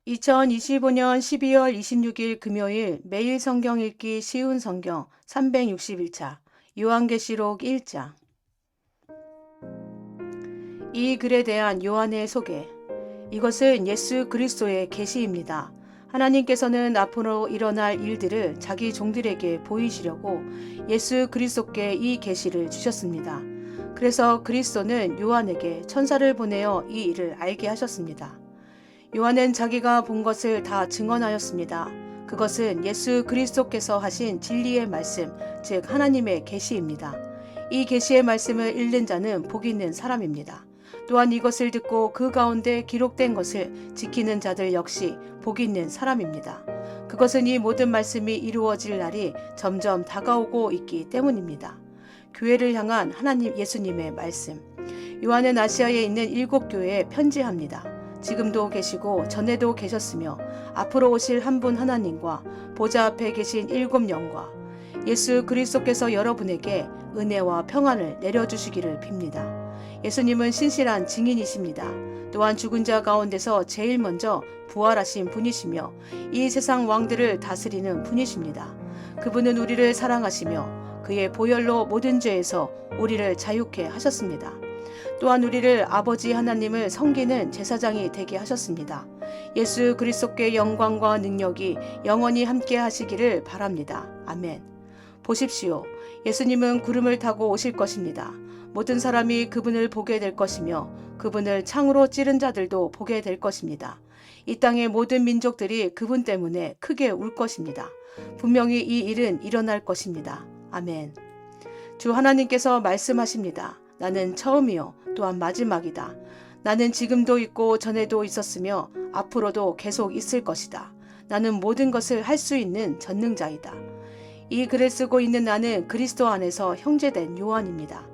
2025년 12월 26일 금요일 매일 성경 읽기 쉬운 성경 361차 요한계시록 1장. 이 글에 대한 요한의 소개. 이것은 예수 그리스도의 계시입니다. 하나님께서는 앞으로 일어날 일들을 자기 종들에게 보이시려고 예수 그리스도께 이 계시를 주셨습니다. 그래서 그리스도는 요한에게 천사를 보내어 이 일을 알게 하셨습니다. 요한은 자기가 본 것을 다 증언하였습니다. 그것은 예수 그리스도께서 하신 진리의 말씀, 즉 하나님의 계시입니다. 이 계시의 말씀을 읽는 자는 복 있는 사람입니다. 또한 이것을 듣고 그 가운데 기록된 것을 지키는 자들 역시 복 있는 사람입니다. 그것은 이 모든 말씀이 이루어질 날이 점점 다가오고 있기 때문입니다. 교회를 향한 하나님 예수님의 말씀. 요한은 아시아에 있는 7교회에 편지합니다. 지금도 계시고 전에도 계셨으며 앞으로 오실 한 분 하나님과 보좌 앞에 계신 7영과 예수 그리스도께서 여러분에게 은혜와 평안을 내려주시기를 빕니다. 예수님은 신실한 증인이십니다. 또한 죽은 자 가운데서 제일 먼저 부활하신 분이시며 이 세상 왕들을 다스리는 분이십니다. 그분은 우리를 사랑하시며 그의 보혈로 모든 죄에서 우리를 자유케 하셨습니다. 또한 우리를 아버지 하나님을 섬기는 제사장이 되게 하셨습니다. 예수 그리스도의 영광과 능력이 영원히 함께 하시기를 바랍니다. 아멘. 보십시오. 예수님은 구름을 타고 오실 것입니다. 모든 사람이 그분을 보게 될 것이며 그분을 창으로 찌른 자들도 보게 될 것입니다. 이 땅의 모든 민족들이 그분 때문에 크게 울 것입니다. 분명히 이 일은 일어날 것입니다. 아멘. 주 하나님께서 말씀하십니다. 나는 처음이요 또한 마지막이다. 나는 지금도 있고 전에도 있었으며 앞으로도 계속 있을 것이다. 나는 모든 것을 할 수 있는 전능자이다. 이 글을 쓰고 있는 나는 그리스도 안에서 형제된 요한입니다.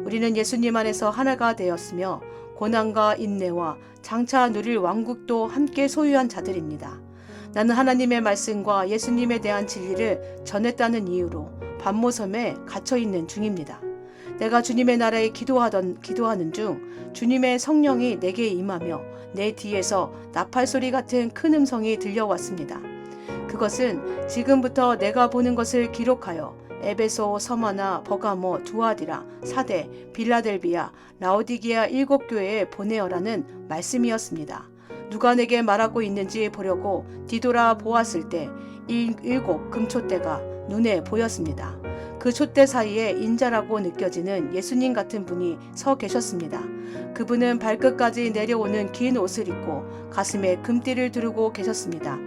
우리는 예수님 안에서 하나가 되었으며 고난과 인내와 장차 누릴 왕국도 함께 소유한 자들입니다. 나는 하나님의 말씀과 예수님에 대한 진리를 전했다는 이유로 반모섬에 갇혀 있는 중입니다. 내가 주님의 나라에 기도하는 중 주님의 성령이 내게 임하며 내 뒤에서 나팔소리 같은 큰 음성이 들려왔습니다. 그것은 지금부터 내가 보는 것을 기록하여 에베소, 서머나, 버가모, 두아디라, 사대, 빌라델비아, 라오디게아 7교회에 보내어라는 말씀이었습니다. 누가 내게 말하고 있는지 보려고 뒤돌아 보았을 때 7 금촛대가 눈에 보였습니다. 그 촛대 사이에 인자라고 느껴지는 예수님 같은 분이 서 계셨습니다. 그분은 발끝까지 내려오는 긴 옷을 입고 가슴에 금띠를 두르고 계셨습니다.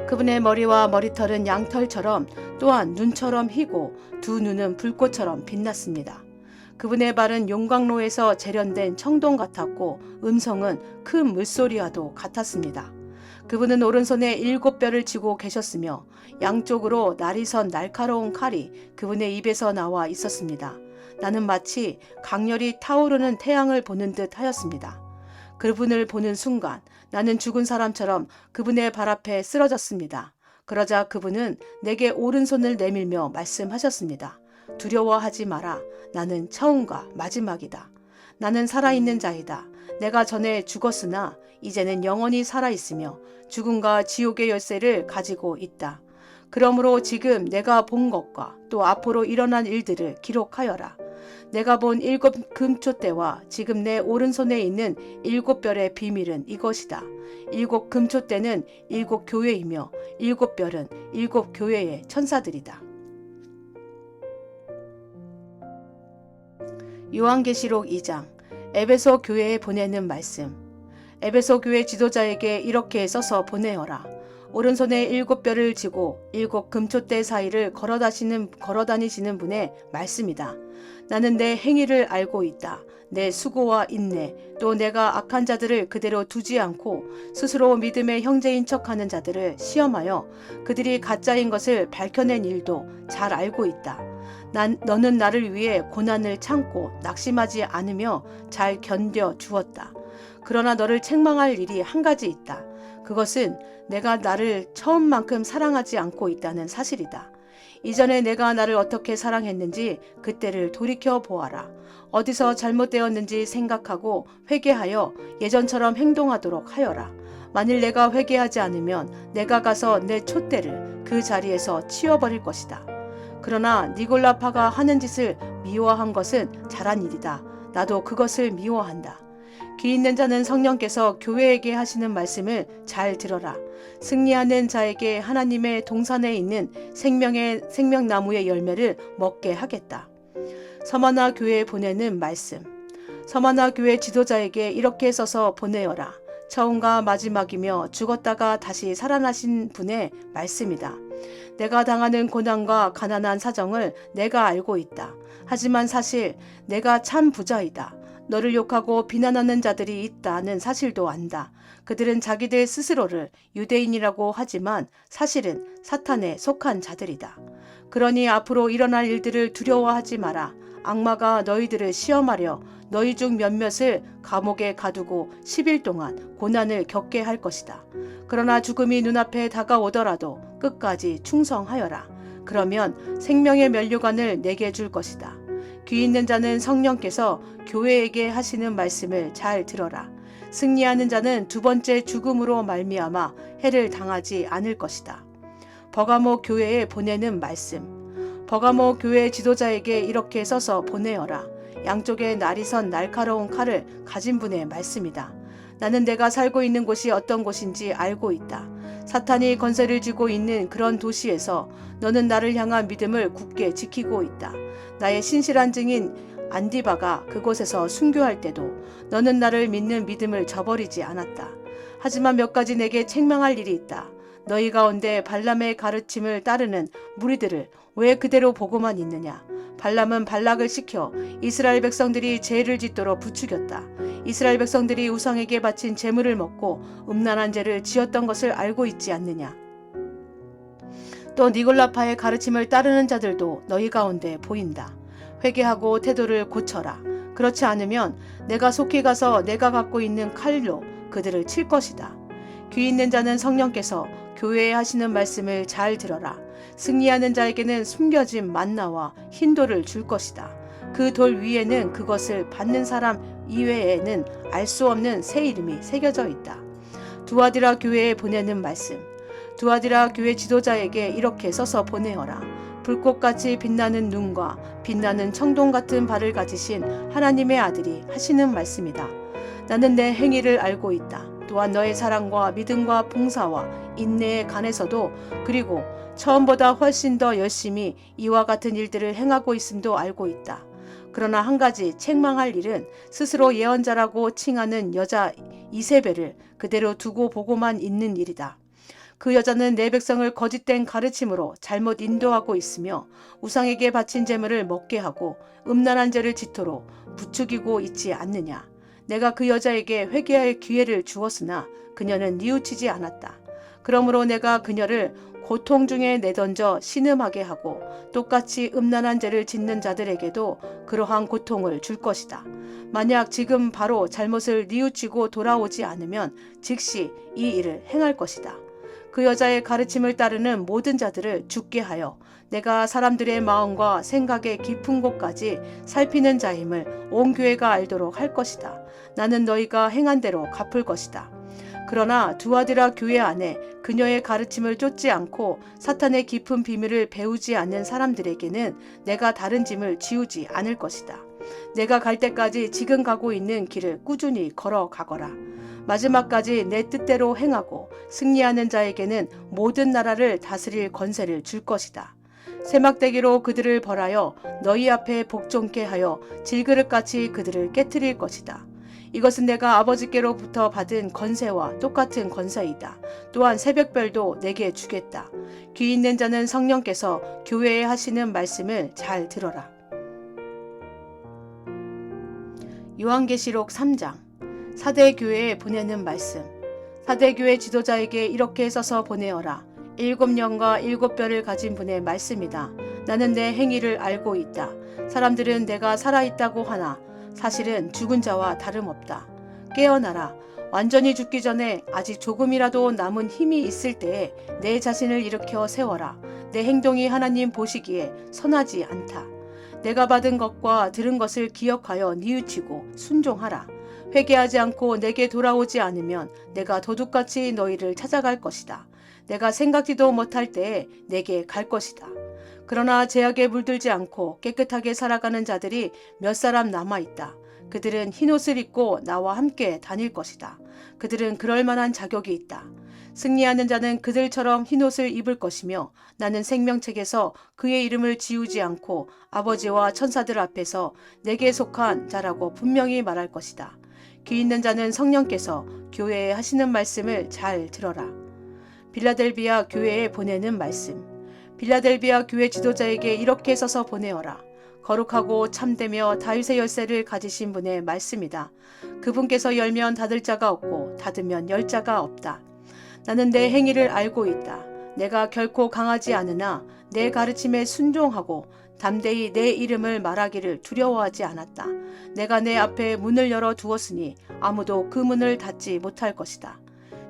그분의 머리와 머리털은 양털처럼 또한 눈처럼 희고 두 눈은 불꽃처럼 빛났습니다. 그분의 발은 용광로에서 재련된 청동 같았고 음성은 큰 물소리와도 같았습니다. 그분은 오른손에 7뼈를 쥐고 계셨으며 양쪽으로 날이 선 날카로운 칼이 그분의 입에서 나와 있었습니다. 나는 마치 강렬히 타오르는 태양을 보는 듯 하였습니다. 그분을 보는 순간 나는 죽은 사람처럼 그분의 발 앞에 쓰러졌습니다. 그러자 그분은 내게 오른손을 내밀며 말씀하셨습니다. 두려워하지 마라. 나는 처음과 마지막이다. 나는 살아있는 자이다. 내가 전에 죽었으나 이제는 영원히 살아있으며 죽음과 지옥의 열쇠를 가지고 있다. 그러므로 지금 내가 본 것과 또 앞으로 일어난 일들을 기록하여라. 내가 본 7 금촛대와 지금 내 오른손에 있는 7별의 비밀은 이것이다. 7 금촛대는 7 교회이며 7별은 7 교회의 천사들이다. 요한계시록 2장. 에베소 교회에 보내는 말씀. 에베소 교회 지도자에게 이렇게 써서 보내어라. 오른손에 7뼈를 쥐고 7 금촛대 사이를 걸어다니시는 분의 말씀이다. 나는 내 행위를 알고 있다. 내 수고와 인내, 또 내가 악한 자들을 그대로 두지 않고 스스로 믿음의 형제인 척하는 자들을 시험하여 그들이 가짜인 것을 밝혀낸 일도 잘 알고 있다. 너는 나를 위해 고난을 참고 낙심하지 않으며 잘 견뎌 주었다. 그러나 너를 책망할 일이 한 가지 있다. 그것은 내가 나를 처음만큼 사랑하지 않고 있다는 사실이다. 이전에 내가 나를 어떻게 사랑했는지 그때를 돌이켜 보아라. 어디서 잘못되었는지 생각하고 회개하여 예전처럼 행동하도록 하여라. 만일 내가 회개하지 않으면 내가 가서 내 촛대를 그 자리에서 치워버릴 것이다. 그러나 니골라파가 하는 짓을 미워한 것은 잘한 일이다. 나도 그것을 미워한다. 귀 있는 자는 성령께서 교회에게 하시는 말씀을 잘 들어라. 승리하는 자에게 하나님의 동산에 있는 생명나무의 열매를 먹게 하겠다. 서마나 교회에 보내는 말씀. 서마나 교회 지도자에게 이렇게 써서 보내어라. 처음과 마지막이며 죽었다가 다시 살아나신 분의 말씀이다. 내가 당하는 고난과 가난한 사정을 내가 알고 있다. 하지만 사실 내가 참 부자이다. 너를 욕하고 비난하는 자들이 있다는 사실도 안다. 그들은 자기들 스스로를 유대인이라고 하지만 사실은 사탄에 속한 자들이다. 그러니 앞으로 일어날 일들을 두려워하지 마라. 악마가 너희들을 시험하려 너희 중 몇몇을 감옥에 가두고 10일 동안 고난을 겪게 할 것이다. 그러나 죽음이 눈앞에 다가오더라도 끝까지 충성하여라. 그러면 생명의 면류관을 내게 줄 것이다. 귀 있는 자는 성령께서 교회에게 하시는 말씀을 잘 들어라. 승리하는 자는 두 번째 죽음으로 말미암아 해를 당하지 않을 것이다. 버가모 교회에 보내는 말씀. 버가모 교회 지도자에게 이렇게 써서 보내어라. 양쪽에 날이 선 날카로운 칼을 가진 분의 말씀이다. 나는 내가 살고 있는 곳이 어떤 곳인지 알고 있다. 사탄이 건세를 쥐고 있는 그런 도시에서 너는 나를 향한 믿음을 굳게 지키고 있다. 나의 신실한 증인 안디바가 그곳에서 순교할 때도 너는 나를 믿는 믿음을 저버리지 않았다. 하지만 몇 가지 내게 책망할 일이 있다. 너희 가운데 발람의 가르침을 따르는 무리들을 왜 그대로 보고만 있느냐? 발람은 발락을 시켜 이스라엘 백성들이 죄를 짓도록 부추겼다. 이스라엘 백성들이 우상에게 바친 제물을 먹고 음란한 죄를 지었던 것을 알고 있지 않느냐? 또 니골라파의 가르침을 따르는 자들도 너희 가운데 보인다. 회개하고 태도를 고쳐라. 그렇지 않으면 내가 속히 가서 내가 갖고 있는 칼로 그들을 칠 것이다. 귀 있는 자는 성령께서 교회에 하시는 말씀을 잘 들어라. 승리하는 자에게는 숨겨진 만나와 흰 돌을 줄 것이다. 그 돌 위에는 그것을 받는 사람 이외에는 알 수 없는 새 이름이 새겨져 있다. 두아디라 교회에 보내는 말씀. 두아디라 교회 지도자에게 이렇게 써서 보내어라. 불꽃같이 빛나는 눈과 빛나는 청동 같은 발을 가지신 하나님의 아들이 하시는 말씀이다. 나는 내 행위를 알고 있다. 또한 너의 사랑과 믿음과 봉사와 인내에 관해서도 그리고 처음보다 훨씬 더 열심히 이와 같은 일들을 행하고 있음도 알고 있다. 그러나 한 가지 책망할 일은 스스로 예언자라고 칭하는 여자 이세벨을 그대로 두고 보고만 있는 일이다. 그 여자는 내 백성을 거짓된 가르침으로 잘못 인도하고 있으며 우상에게 바친 제물을 먹게 하고 음란한 죄를 짓도록 부추기고 있지 않느냐. 내가 그 여자에게 회개할 기회를 주었으나 그녀는 뉘우치지 않았다. 그러므로 내가 그녀를 고통 중에 내던져 신음하게 하고 똑같이 음란한 죄를 짓는 자들에게도 그러한 고통을 줄 것이다. 만약 지금 바로 잘못을 뉘우치고 돌아오지 않으면 즉시 이 일을 행할 것이다. 그 여자의 가르침을 따르는 모든 자들을 죽게 하여 내가 사람들의 마음과 생각의 깊은 곳까지 살피는 자임을 온 교회가 알도록 할 것이다. 나는 너희가 행한 대로 갚을 것이다. 그러나 두아디라 교회 안에 그녀의 가르침을 쫓지 않고 사탄의 깊은 비밀을 배우지 않는 사람들에게는 내가 다른 짐을 지우지 않을 것이다. 내가 갈 때까지 지금 가고 있는 길을 꾸준히 걸어가거라. 마지막까지 내 뜻대로 행하고 승리하는 자에게는 모든 나라를 다스릴 권세를 줄 것이다. 세막대기로 그들을 벌하여 너희 앞에 복종케 하여 질그릇같이 그들을 깨트릴 것이다. 이것은 내가 아버지께로부터 받은 권세와 똑같은 권세이다. 또한 새벽별도 내게 주겠다. 귀 있는 자는 성령께서 교회에 하시는 말씀을 잘 들어라. 요한계시록 3장. 사대교회에 보내는 말씀. 사대교회 지도자에게 이렇게 써서 보내어라. 7년과 7뼈를 가진 분의 말씀이다. 나는 내 행위를 알고 있다. 사람들은 내가 살아있다고 하나 사실은 죽은 자와 다름없다. 깨어나라. 완전히 죽기 전에 아직 조금이라도 남은 힘이 있을 때에 내 자신을 일으켜 세워라. 내 행동이 하나님 보시기에 선하지 않다. 내가 받은 것과 들은 것을 기억하여 뉘우치고 순종하라. 회개하지 않고 내게 돌아오지 않으면 내가 도둑같이 너희를 찾아갈 것이다. 내가 생각지도 못할 때에 내게 갈 것이다. 그러나 죄악에 물들지 않고 깨끗하게 살아가는 자들이 몇 사람 남아있다. 그들은 흰옷을 입고 나와 함께 다닐 것이다. 그들은 그럴 만한 자격이 있다. 승리하는 자는 그들처럼 흰옷을 입을 것이며 나는 생명책에서 그의 이름을 지우지 않고 아버지와 천사들 앞에서 내게 속한 자라고 분명히 말할 것이다. 귀 있는 자는 성령께서 교회에 하시는 말씀을 잘 들어라. 빌라델비아 교회에 보내는 말씀. 빌라델비아 교회 지도자에게 이렇게 써서 보내어라. 거룩하고 참되며 다윗의 열쇠를 가지신 분의 말씀이다. 그분께서 열면 닫을 자가 없고 닫으면 열 자가 없다. 나는 내 행위를 알고 있다. 내가 결코 강하지 않으나 내 가르침에 순종하고 담대히 내 이름을 말하기를 두려워하지 않았다. 내가 내 앞에 문을 열어 두었으니 아무도 그 문을 닫지 못할 것이다.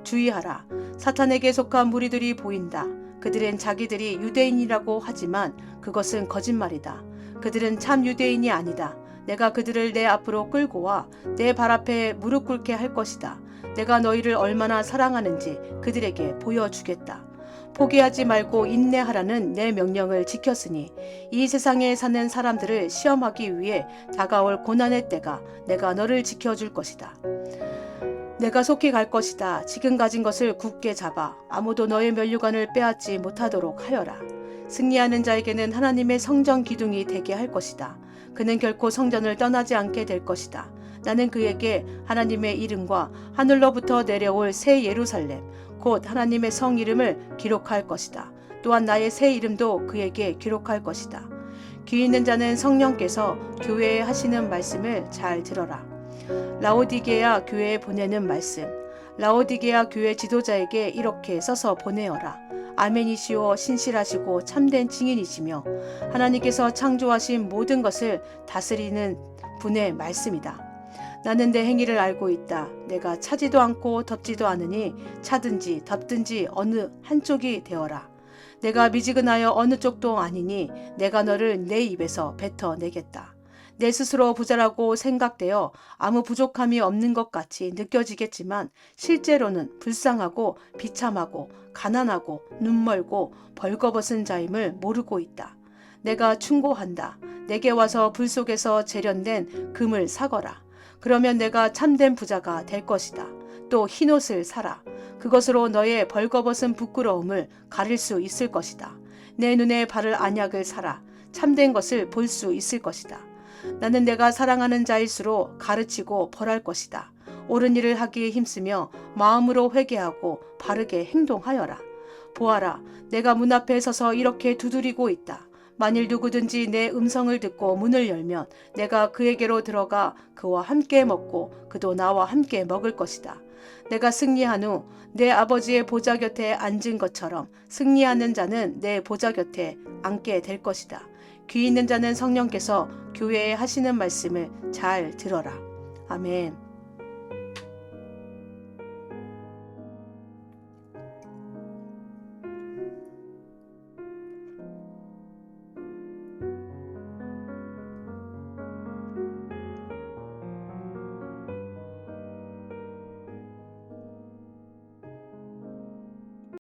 주의하라. 사탄에게 속한 무리들이 보인다. 그들은 자기들이 유대인이라고 하지만 그것은 거짓말이다. 그들은 참 유대인이 아니다. 내가 그들을 내 앞으로 끌고 와 내 발 앞에 무릎 꿇게 할 것이다. 내가 너희를 얼마나 사랑하는지 그들에게 보여주겠다. 포기하지 말고 인내하라는 내 명령을 지켰으니 이 세상에 사는 사람들을 시험하기 위해 다가올 고난의 때가 내가 너를 지켜줄 것이다. 내가 속히 갈 것이다. 지금 가진 것을 굳게 잡아 아무도 너의 면류관을 빼앗지 못하도록 하여라. 승리하는 자에게는 하나님의 성전 기둥이 되게 할 것이다. 그는 결코 성전을 떠나지 않게 될 것이다. 나는 그에게 하나님의 이름과 하늘로부터 내려올 새 예루살렘, 곧 하나님의 성 이름을 기록할 것이다. 또한 나의 새 이름도 그에게 기록할 것이다. 귀 있는 자는 성령께서 교회에 하시는 말씀을 잘 들어라. 라오디게아 교회에 보내는 말씀. 라오디게아 교회 지도자에게 이렇게 써서 보내어라. 아멘이시오 신실하시고 참된 증인이시며 하나님께서 창조하신 모든 것을 다스리는 분의 말씀이다. 나는 내 행위를 알고 있다. 내가 차지도 않고 덮지도 않으니 차든지 덮든지 어느 한쪽이 되어라. 내가 미지근하여 어느 쪽도 아니니 내가 너를 내 입에서 뱉어내겠다. 내 스스로 부자라고 생각되어 아무 부족함이 없는 것 같이 느껴지겠지만 실제로는 불쌍하고 비참하고 가난하고 눈멀고 벌거벗은 자임을 모르고 있다. 내가 충고한다. 내게 와서 불 속에서 재련된 금을 사거라. 그러면 내가 참된 부자가 될 것이다. 또 흰옷을 사라. 그것으로 너의 벌거벗은 부끄러움을 가릴 수 있을 것이다. 내 눈에 바를 안약을 사라. 참된 것을 볼 수 있을 것이다. 나는 내가 사랑하는 자일수록 가르치고 벌할 것이다. 옳은 일을 하기에 힘쓰며 마음으로 회개하고 바르게 행동하여라. 보아라, 내가 문 앞에 서서 이렇게 두드리고 있다. 만일 누구든지 내 음성을 듣고 문을 열면 내가 그에게로 들어가 그와 함께 먹고 그도 나와 함께 먹을 것이다. 내가 승리한 후 내 아버지의 보좌 곁에 앉은 것처럼 승리하는 자는 내 보좌 곁에 앉게 될 것이다. 귀 있는 자는 성령께서 교회에 하시는 말씀을 잘 들어라. 아멘.